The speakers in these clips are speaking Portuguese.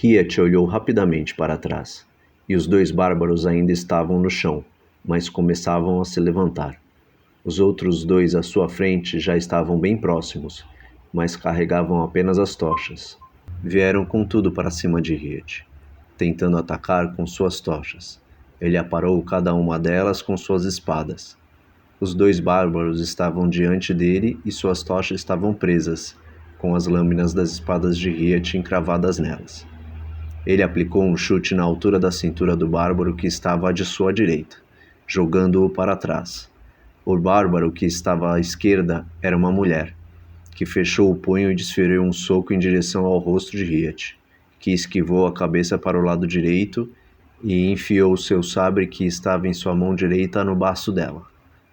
Hiet olhou rapidamente para trás, e os 2 bárbaros ainda estavam no chão, mas começavam a se levantar. Os outros 2 à sua frente já estavam bem próximos, mas carregavam apenas as tochas. Vieram com tudo para cima de Hiet, tentando atacar com suas tochas. Ele aparou cada uma delas com suas espadas. Os 2 bárbaros estavam diante dele e suas tochas estavam presas, com as lâminas das espadas de Hiet encravadas nelas. Ele aplicou um chute na altura da cintura do bárbaro que estava à sua direita, jogando-o para trás. O bárbaro que estava à esquerda era uma mulher, que fechou o punho e desferiu um soco em direção ao rosto de Hiet, que esquivou a cabeça para o lado direito e enfiou seu sabre que estava em sua mão direita no baço dela,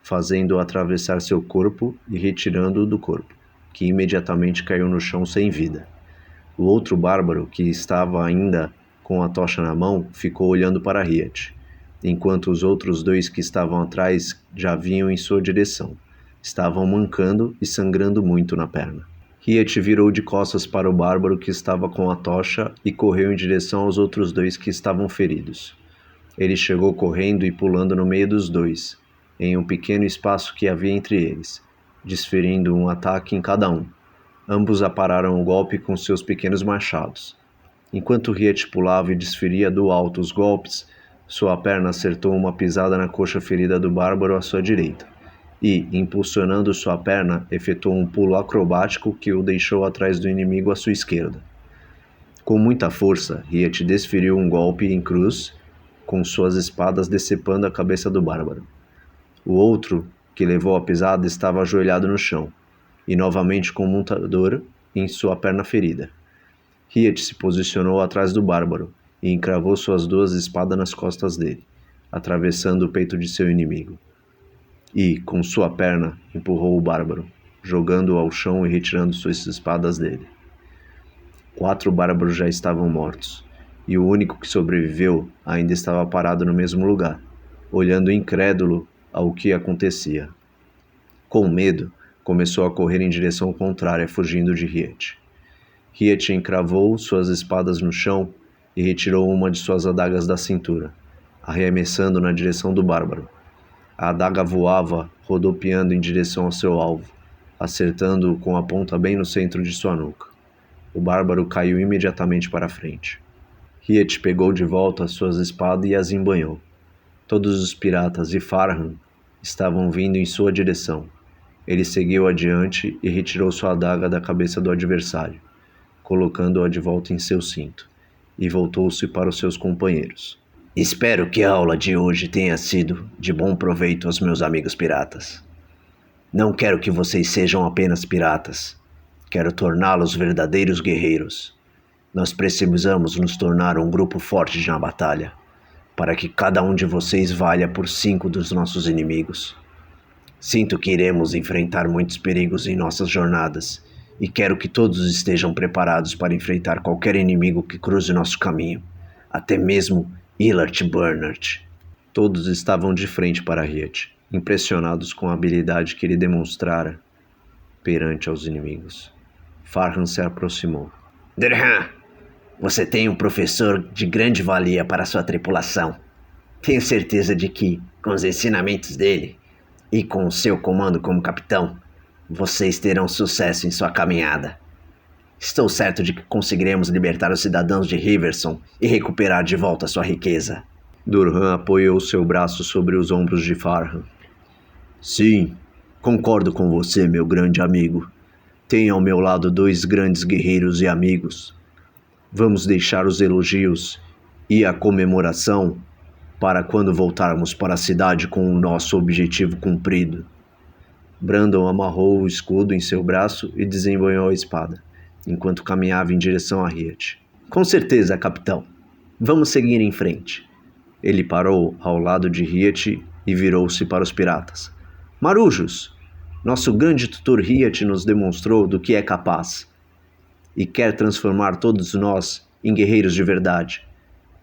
fazendo-o atravessar seu corpo e retirando-o do corpo, que imediatamente caiu no chão sem vida. O outro bárbaro, que estava ainda com a tocha na mão, ficou olhando para Hiet, enquanto os outros 2 que estavam atrás já vinham em sua direção. Estavam mancando e sangrando muito na perna. Hiet virou de costas para o bárbaro que estava com a tocha e correu em direção aos outros 2 que estavam feridos. Ele chegou correndo e pulando no meio dos 2, em um pequeno espaço que havia entre eles, desferindo um ataque em cada um. Ambos apararam o golpe com seus pequenos machados. Enquanto Hiet pulava e desferia do alto os golpes, sua perna acertou uma pisada na coxa ferida do bárbaro à sua direita, e, impulsionando sua perna, efetuou um pulo acrobático que o deixou atrás do inimigo à sua esquerda. Com muita força, Hiet desferiu um golpe em cruz, com suas espadas decepando a cabeça do bárbaro. O outro, que levou a pisada, estava ajoelhado no chão, e novamente com muita dor em sua perna ferida. Hiet se posicionou atrás do bárbaro e encravou suas 2 espadas nas costas dele, atravessando o peito de seu inimigo. E, com sua perna, empurrou o bárbaro, jogando-o ao chão e retirando suas espadas dele. 4 bárbaros já estavam mortos, e o único que sobreviveu ainda estava parado no mesmo lugar, olhando incrédulo ao que acontecia. Com medo, começou a correr em direção contrária, fugindo de Hiet. Hiet encravou suas espadas no chão e retirou uma de suas adagas da cintura, arremessando na direção do bárbaro. A adaga voava, rodopiando em direção ao seu alvo, acertando-o com a ponta bem no centro de sua nuca. O bárbaro caiu imediatamente para a frente. Hiet pegou de volta as suas espadas e as embanhou. Todos os piratas e Farhan estavam vindo em sua direção. Ele seguiu adiante e retirou sua adaga da cabeça do adversário, colocando-a de volta em seu cinto, e voltou-se para os seus companheiros. Espero que a aula de hoje tenha sido de bom proveito aos meus amigos piratas. Não quero que vocês sejam apenas piratas. Quero torná-los verdadeiros guerreiros. Nós precisamos nos tornar um grupo forte na batalha, para que cada um de vocês valha por 5 dos nossos inimigos. Sinto que iremos enfrentar muitos perigos em nossas jornadas, e quero que todos estejam preparados para enfrentar qualquer inimigo que cruze nosso caminho, até mesmo Illard Bernard. Todos estavam de frente para Hiet, impressionados com a habilidade que ele demonstrara perante aos inimigos. Farhan se aproximou. Durhan, você tem um professor de grande valia para sua tripulação. Tenho certeza de que, com os ensinamentos dele e com o seu comando como capitão, vocês terão sucesso em sua caminhada. Estou certo de que conseguiremos libertar os cidadãos de Riverson e recuperar de volta sua riqueza. Durhan apoiou seu braço sobre os ombros de Farhan. Sim, concordo com você, meu grande amigo. Tenho ao meu lado 2 grandes guerreiros e amigos. Vamos deixar os elogios e a comemoração para quando voltarmos para a cidade com o nosso objetivo cumprido. Brandon amarrou o escudo em seu braço e desembanhou a espada, enquanto caminhava em direção a Hiet. Com certeza, capitão. Vamos seguir em frente. Ele parou ao lado de Hiet e virou-se para os piratas. Marujos, nosso grande tutor Hiet nos demonstrou do que é capaz e quer transformar todos nós em guerreiros de verdade.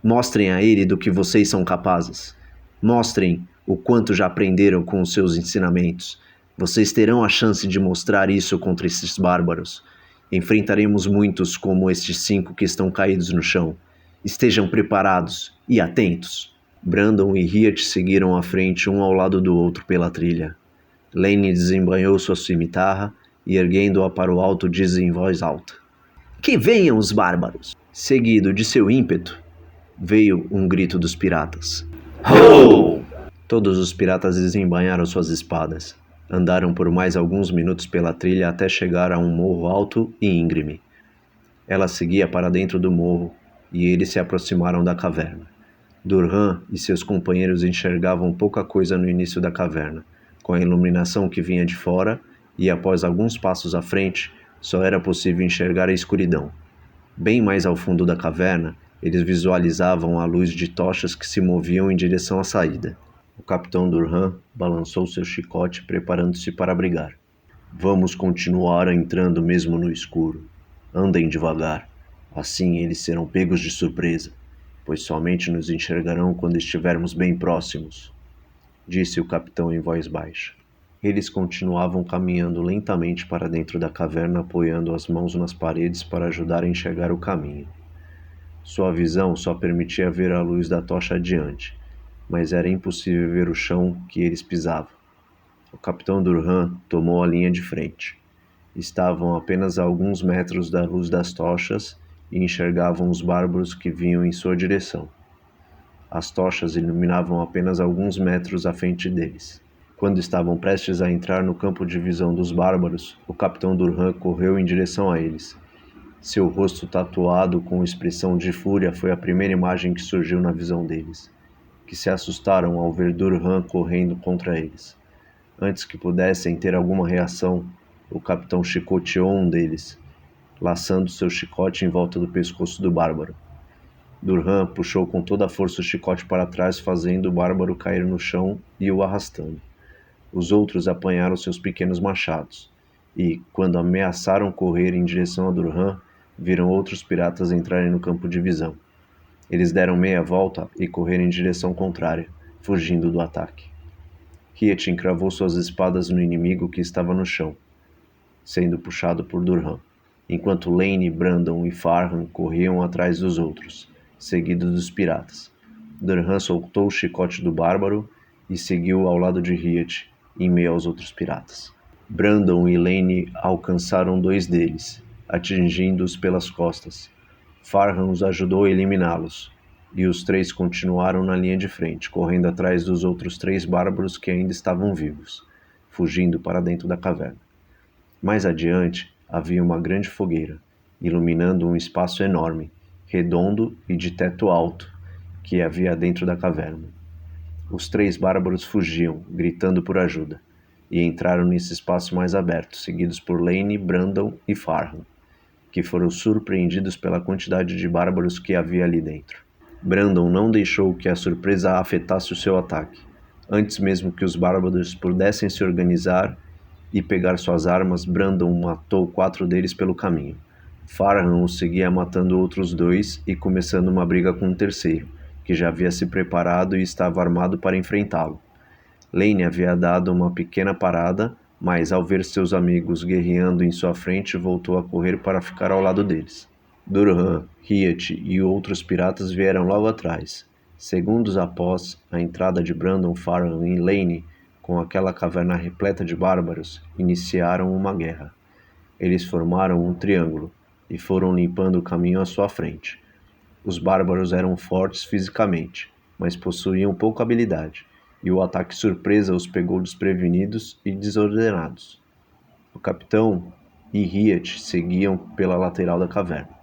Mostrem a ele do que vocês são capazes. Mostrem o quanto já aprenderam com os seus ensinamentos. Vocês terão a chance de mostrar isso contra esses bárbaros. Enfrentaremos muitos como estes 5 que estão caídos no chão. Estejam preparados e atentos. Brandon e Riet seguiram à frente um ao lado do outro pela trilha. Lane desembainhou sua cimitarra e, erguendo-a para o alto, disse em voz alta: Que venham os bárbaros! Seguido de seu ímpeto, veio um grito dos piratas. Ho! Todos os piratas desembainharam suas espadas. Andaram por mais alguns minutos pela trilha até chegar a um morro alto e íngreme. Ela seguia para dentro do morro e eles se aproximaram da caverna. Durham e seus companheiros enxergavam pouca coisa no início da caverna, com a iluminação que vinha de fora, e após alguns passos à frente, só era possível enxergar a escuridão. Bem mais ao fundo da caverna, eles visualizavam a luz de tochas que se moviam em direção à saída. O capitão Durham balançou seu chicote, preparando-se para brigar. Vamos continuar entrando mesmo no escuro. Andem devagar, assim eles serão pegos de surpresa, pois somente nos enxergarão quando estivermos bem próximos, disse o capitão em voz baixa. Eles continuavam caminhando lentamente para dentro da caverna, apoiando as mãos nas paredes para ajudar a enxergar o caminho. Sua visão só permitia ver a luz da tocha adiante, mas era impossível ver o chão que eles pisavam. O capitão Durham tomou a linha de frente. Estavam apenas a alguns metros da luz das tochas e enxergavam os bárbaros que vinham em sua direção. As tochas iluminavam apenas alguns metros à frente deles. Quando estavam prestes a entrar no campo de visão dos bárbaros, o capitão Durham correu em direção a eles. Seu rosto tatuado com expressão de fúria foi a primeira imagem que surgiu na visão deles, que se assustaram ao ver Durham correndo contra eles. Antes que pudessem ter alguma reação, o capitão chicoteou um deles, laçando seu chicote em volta do pescoço do bárbaro. Durham puxou com toda a força o chicote para trás, fazendo o bárbaro cair no chão e o arrastando. Os outros apanharam seus pequenos machados, e, quando ameaçaram correr em direção a Durham, viram outros piratas entrarem no campo de visão. Eles deram meia volta e correram em direção contrária, fugindo do ataque. Riet encravou suas espadas no inimigo que estava no chão, sendo puxado por Durham, enquanto Lane, Brandon e Farhan corriam atrás dos outros, seguidos dos piratas. Durham soltou o chicote do bárbaro e seguiu ao lado de Riet, em meio aos outros piratas. Brandon e Lane alcançaram 2 deles, atingindo-os pelas costas. Farhan os ajudou a eliminá-los, e os 3 continuaram na linha de frente, correndo atrás dos outros 3 bárbaros que ainda estavam vivos, fugindo para dentro da caverna. Mais adiante, havia uma grande fogueira, iluminando um espaço enorme, redondo e de teto alto, que havia dentro da caverna. Os 3 bárbaros fugiam, gritando por ajuda, e entraram nesse espaço mais aberto, seguidos por Lane, Brandon e Farhan, que foram surpreendidos pela quantidade de bárbaros que havia ali dentro. Brandon não deixou que a surpresa afetasse o seu ataque. Antes mesmo que os bárbaros pudessem se organizar e pegar suas armas, Brandon matou 4 deles pelo caminho. Farhan os seguia matando outros 2 e começando uma briga com um terceiro, que já havia se preparado e estava armado para enfrentá-lo. Lane havia dado uma pequena parada, mas ao ver seus amigos guerreando em sua frente, voltou a correr para ficar ao lado deles. Durham, Riet e outros piratas vieram logo atrás. Segundos após a entrada de Brandon, Farhan e Lane, com aquela caverna repleta de bárbaros, iniciaram uma guerra. Eles formaram um triângulo e foram limpando o caminho à sua frente. Os bárbaros eram fortes fisicamente, mas possuíam pouca habilidade, e o ataque surpresa os pegou desprevenidos e desordenados. O capitão e Riet seguiam pela lateral da caverna.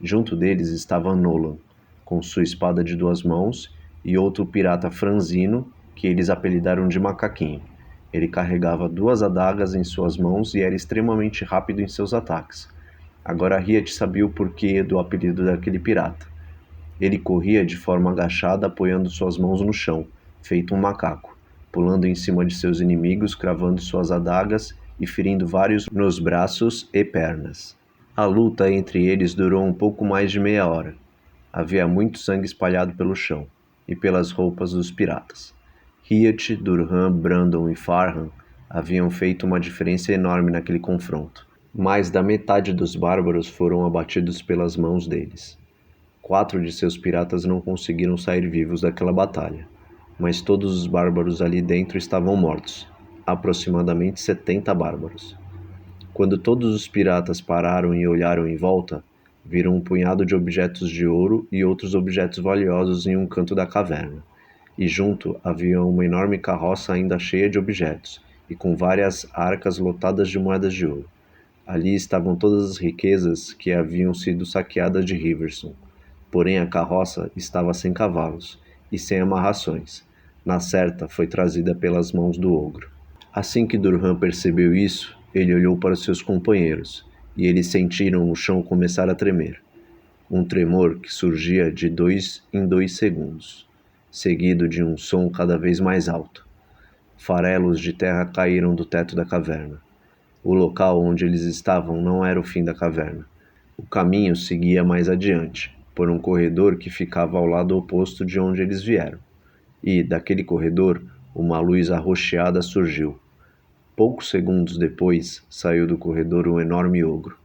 Junto deles estava Nolan, com sua espada de 2 mãos, e outro pirata franzino, que eles apelidaram de Macaquinho. Ele carregava 2 adagas em suas mãos e era extremamente rápido em seus ataques. Agora Riet sabia o porquê do apelido daquele pirata. Ele corria de forma agachada, apoiando suas mãos no chão, feito um macaco, pulando em cima de seus inimigos, cravando suas adagas e ferindo vários nos braços e pernas. A luta entre eles durou um pouco mais de meia hora. Havia muito sangue espalhado pelo chão e pelas roupas dos piratas. Riet, Durham, Brandon e Farhan haviam feito uma diferença enorme naquele confronto. Mais da metade dos bárbaros foram abatidos pelas mãos deles. 4 de seus piratas não conseguiram sair vivos daquela batalha, mas todos os bárbaros ali dentro estavam mortos, aproximadamente 70 bárbaros. Quando todos os piratas pararam e olharam em volta, viram um punhado de objetos de ouro e outros objetos valiosos em um canto da caverna, e junto havia uma enorme carroça ainda cheia de objetos, e com várias arcas lotadas de moedas de ouro. Ali estavam todas as riquezas que haviam sido saqueadas de Riverson. Porém a carroça estava sem cavalos e sem amarrações. Na certa, foi trazida pelas mãos do ogro. Assim que Durham percebeu isso, ele olhou para seus companheiros, e eles sentiram o chão começar a tremer. Um tremor que surgia de 2 em 2 segundos, seguido de um som cada vez mais alto. Farelos de terra caíram do teto da caverna. O local onde eles estavam não era o fim da caverna. O caminho seguia mais adiante, por um corredor que ficava ao lado oposto de onde eles vieram. E, daquele corredor, uma luz arroxeada surgiu. Poucos segundos depois, saiu do corredor um enorme ogro,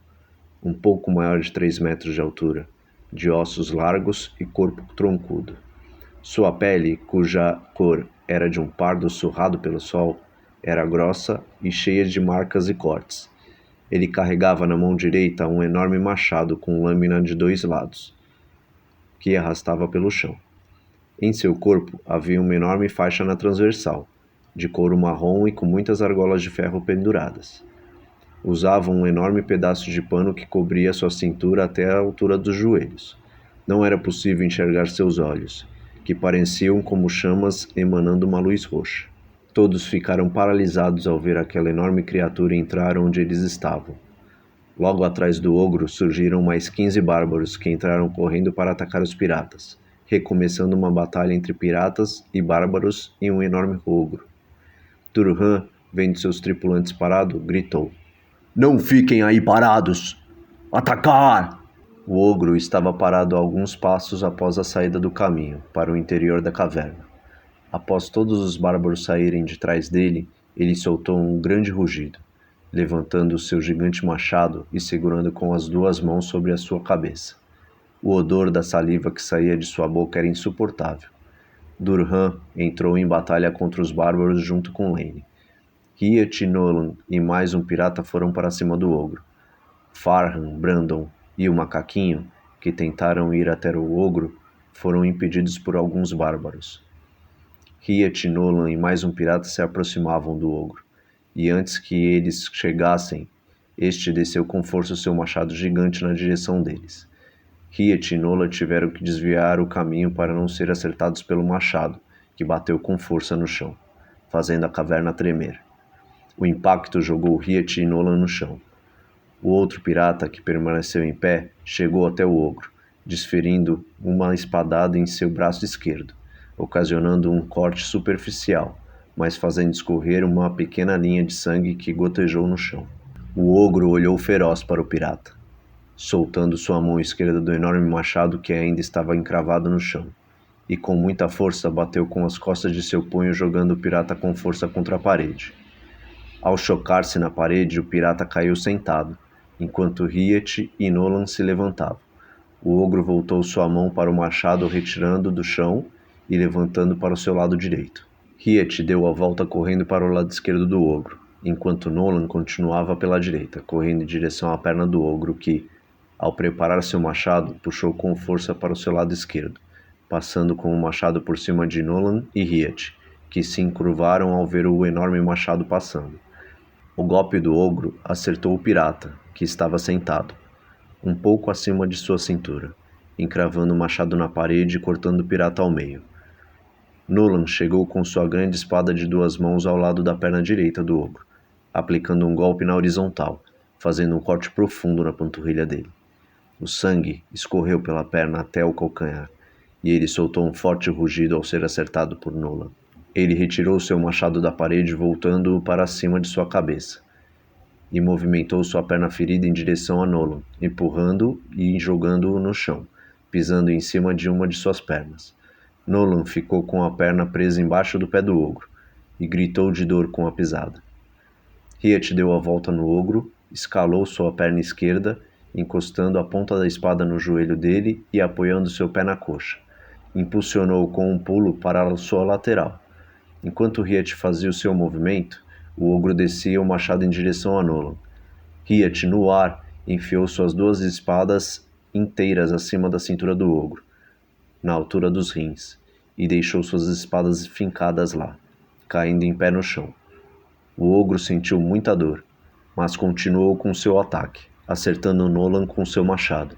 um pouco maior de 3 metros de altura, de ossos largos e corpo troncudo. Sua pele, cuja cor era de um pardo surrado pelo sol, era grossa e cheia de marcas e cortes. Ele carregava na mão direita um enorme machado com lâmina de 2 lados, que arrastava pelo chão. Em seu corpo havia uma enorme faixa na transversal, de couro marrom e com muitas argolas de ferro penduradas. Usava um enorme pedaço de pano que cobria sua cintura até a altura dos joelhos. Não era possível enxergar seus olhos, que pareciam como chamas emanando uma luz roxa. Todos ficaram paralisados ao ver aquela enorme criatura entrar onde eles estavam. Logo atrás do ogro surgiram mais 15 bárbaros que entraram correndo para atacar os piratas, recomeçando uma batalha entre piratas e bárbaros e um enorme ogro. Durham, vendo seus tripulantes parados, gritou: "Não fiquem aí parados! Atacar!" O ogro estava parado a alguns passos após a saída do caminho, para o interior da caverna. Após todos os bárbaros saírem de trás dele, ele soltou um grande rugido, levantando o seu gigante machado e segurando com as 2 mãos sobre a sua cabeça. O odor da saliva que saía de sua boca era insuportável. Durham entrou em batalha contra os bárbaros junto com Lane. Hiat, Nolan e mais um pirata foram para cima do ogro. Farhan, Brandon e o macaquinho, que tentaram ir até o ogro, foram impedidos por alguns bárbaros. Hiat, Nolan e mais um pirata se aproximavam do ogro, e antes que eles chegassem, este desceu com força seu machado gigante na direção deles. Hiat e Nolan tiveram que desviar o caminho para não ser acertados pelo machado, que bateu com força no chão, fazendo a caverna tremer. O impacto jogou Hiat e Nolan no chão. O outro pirata, que permaneceu em pé, chegou até o ogro, desferindo uma espadada em seu braço esquerdo, ocasionando um corte superficial, mas fazendo escorrer uma pequena linha de sangue que gotejou no chão. O ogro olhou feroz para o pirata, soltando sua mão esquerda do enorme machado que ainda estava encravado no chão, e com muita força bateu com as costas de seu punho, jogando o pirata com força contra a parede. Ao chocar-se na parede, o pirata caiu sentado, enquanto Hiat e Nolan se levantavam. O ogro voltou sua mão para o machado, retirando do chão e levantando para o seu lado direito. Hiat deu a volta correndo para o lado esquerdo do ogro, enquanto Nolan continuava pela direita, correndo em direção à perna do ogro que, ao preparar seu machado, puxou com força para o seu lado esquerdo, passando com o machado por cima de Nolan e Hiat, que se encurvaram ao ver o enorme machado passando. O golpe do ogro acertou o pirata, que estava sentado, um pouco acima de sua cintura, encravando o machado na parede e cortando o pirata ao meio. Nolan chegou com sua grande espada de 2 mãos ao lado da perna direita do ogro, aplicando um golpe na horizontal, fazendo um corte profundo na panturrilha dele. O sangue escorreu pela perna até o calcanhar, e ele soltou um forte rugido ao ser acertado por Nolan. Ele retirou seu machado da parede, voltando-o para cima de sua cabeça, e movimentou sua perna ferida em direção a Nolan, empurrando-o e jogando-o no chão, pisando em cima de uma de suas pernas. Nolan ficou com a perna presa embaixo do pé do ogro, e gritou de dor com a pisada. Hiat deu a volta no ogro escalou sua perna esquerda, encostando a ponta da espada no joelho dele e apoiando seu pé na coxa. Impulsionou com um pulo para a sua lateral. Enquanto Riet fazia o seu movimento, o ogro descia o machado em direção a Nolan. Riet, no ar, enfiou suas duas espadas inteiras acima da cintura do ogro, na altura dos rins, e deixou suas espadas fincadas lá, caindo em pé no chão. O ogro sentiu muita dor, mas continuou com seu ataque, acertando Nolan com seu machado.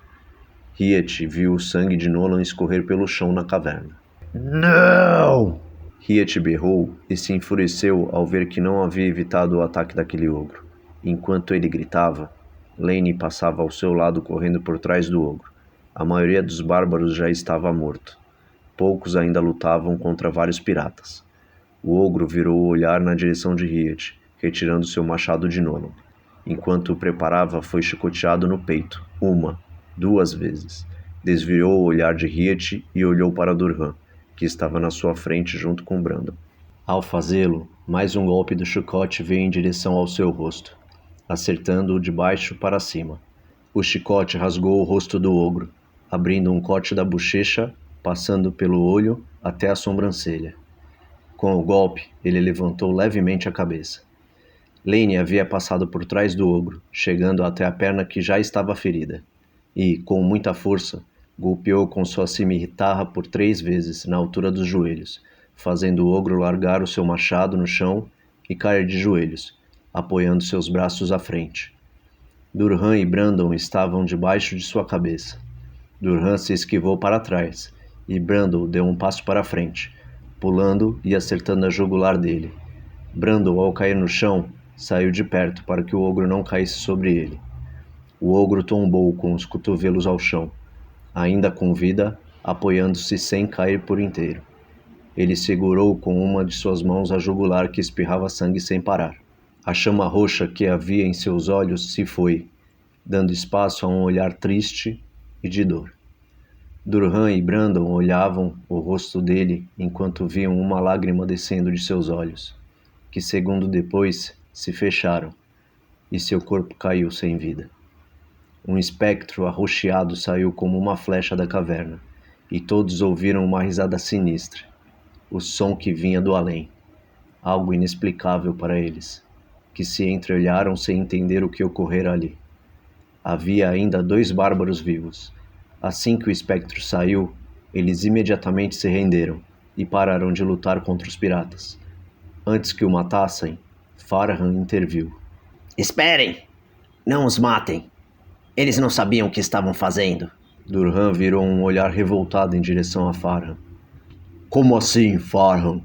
Riet viu o sangue de Nolan escorrer pelo chão na caverna. Não! Riet berrou e se enfureceu ao ver que não havia evitado o ataque daquele ogro. Enquanto ele gritava, Lane passava ao seu lado correndo por trás do ogro. A maioria dos bárbaros já estava morto. Poucos ainda lutavam contra vários piratas. O ogro virou o olhar na direção de Riet, retirando seu machado de Nolan. Enquanto o preparava, foi chicoteado no peito, 1, 2 vezes. Desviou o olhar de Riet e olhou para Durhan, que estava na sua frente junto com Brandon. Ao fazê-lo, mais um golpe do chicote veio em direção ao seu rosto, acertando-o de baixo para cima. O chicote rasgou o rosto do ogro, abrindo um corte da bochecha, passando pelo olho até a sobrancelha. Com o golpe, ele levantou levemente a cabeça. Lane havia passado por trás do ogro, chegando até a perna que já estava ferida, e, com muita força, golpeou com sua cimitarra por 3 vezes na altura dos joelhos, fazendo o ogro largar o seu machado no chão e cair de joelhos, apoiando seus braços à frente. Durhan e Brandon estavam debaixo de sua cabeça. Durhan se esquivou para trás, e Brandon deu um passo para frente, pulando e acertando a jugular dele. Brandon, ao cair no chão, saiu de perto para que o ogro não caísse sobre ele. O ogro tombou com os cotovelos ao chão, ainda com vida, apoiando-se sem cair por inteiro. Ele segurou com uma de suas mãos a jugular que espirrava sangue sem parar. A chama roxa que havia em seus olhos se foi, dando espaço a um olhar triste e de dor. Durhan e Brandon olhavam o rosto dele enquanto viam uma lágrima descendo de seus olhos, que segundo depois se fecharam, e seu corpo caiu sem vida. Um espectro arroxeado saiu como uma flecha da caverna, e todos ouviram uma risada sinistra, o som que vinha do além, algo inexplicável para eles, que se entreolharam sem entender o que ocorrera ali. Havia ainda 2 bárbaros vivos. Assim que o espectro saiu, eles imediatamente se renderam e pararam de lutar contra os piratas. Antes que o matassem, Farhan interviu. Esperem! Não os matem! Eles não sabiam o que estavam fazendo. Durhan virou um olhar revoltado em direção a Farhan. Como assim, Farhan?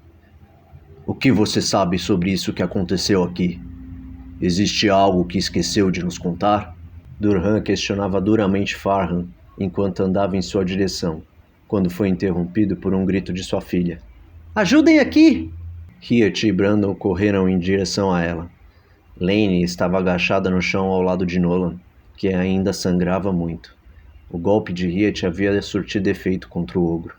O que você sabe sobre isso que aconteceu aqui? Existe algo que esqueceu de nos contar? Durhan questionava duramente Farhan enquanto andava em sua direção, quando foi interrompido por um grito de sua filha. Ajudem aqui! Riet e Brandon correram em direção a ela. Lane estava agachada no chão ao lado de Nolan, que ainda sangrava muito. O golpe de Riet havia surtido efeito contra o ogro,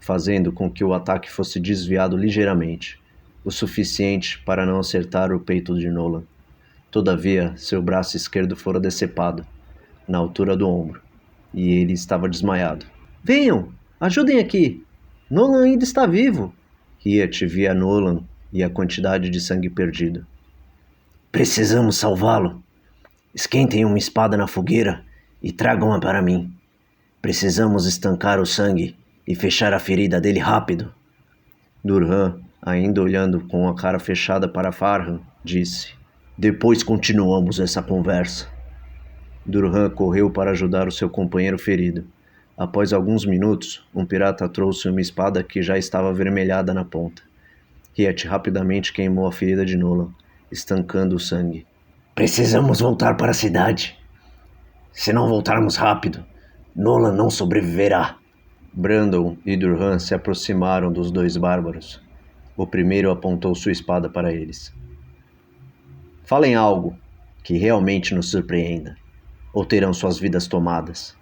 fazendo com que o ataque fosse desviado ligeiramente, o suficiente para não acertar o peito de Nolan. Todavia, seu braço esquerdo fora decepado, na altura do ombro, e ele estava desmaiado. Venham! Ajudem aqui! Nolan ainda está vivo! Riet via Nolan e a quantidade de sangue perdido. Precisamos salvá-lo. Esquentem uma espada na fogueira e tragam-a para mim. Precisamos estancar o sangue e fechar a ferida dele rápido. Durhan, ainda olhando com a cara fechada para Farhan, disse: Depois continuamos essa conversa. Durhan correu para ajudar o seu companheiro ferido. Após alguns minutos, um pirata trouxe uma espada que já estava avermelhada na ponta. Riet rapidamente queimou a ferida de Nolan, estancando o sangue. Precisamos voltar para a cidade. Se não voltarmos rápido, Nolan não sobreviverá. Brandon e Durhan se aproximaram dos 2 bárbaros. O primeiro apontou sua espada para eles. Falem algo que realmente nos surpreenda, ou terão suas vidas tomadas.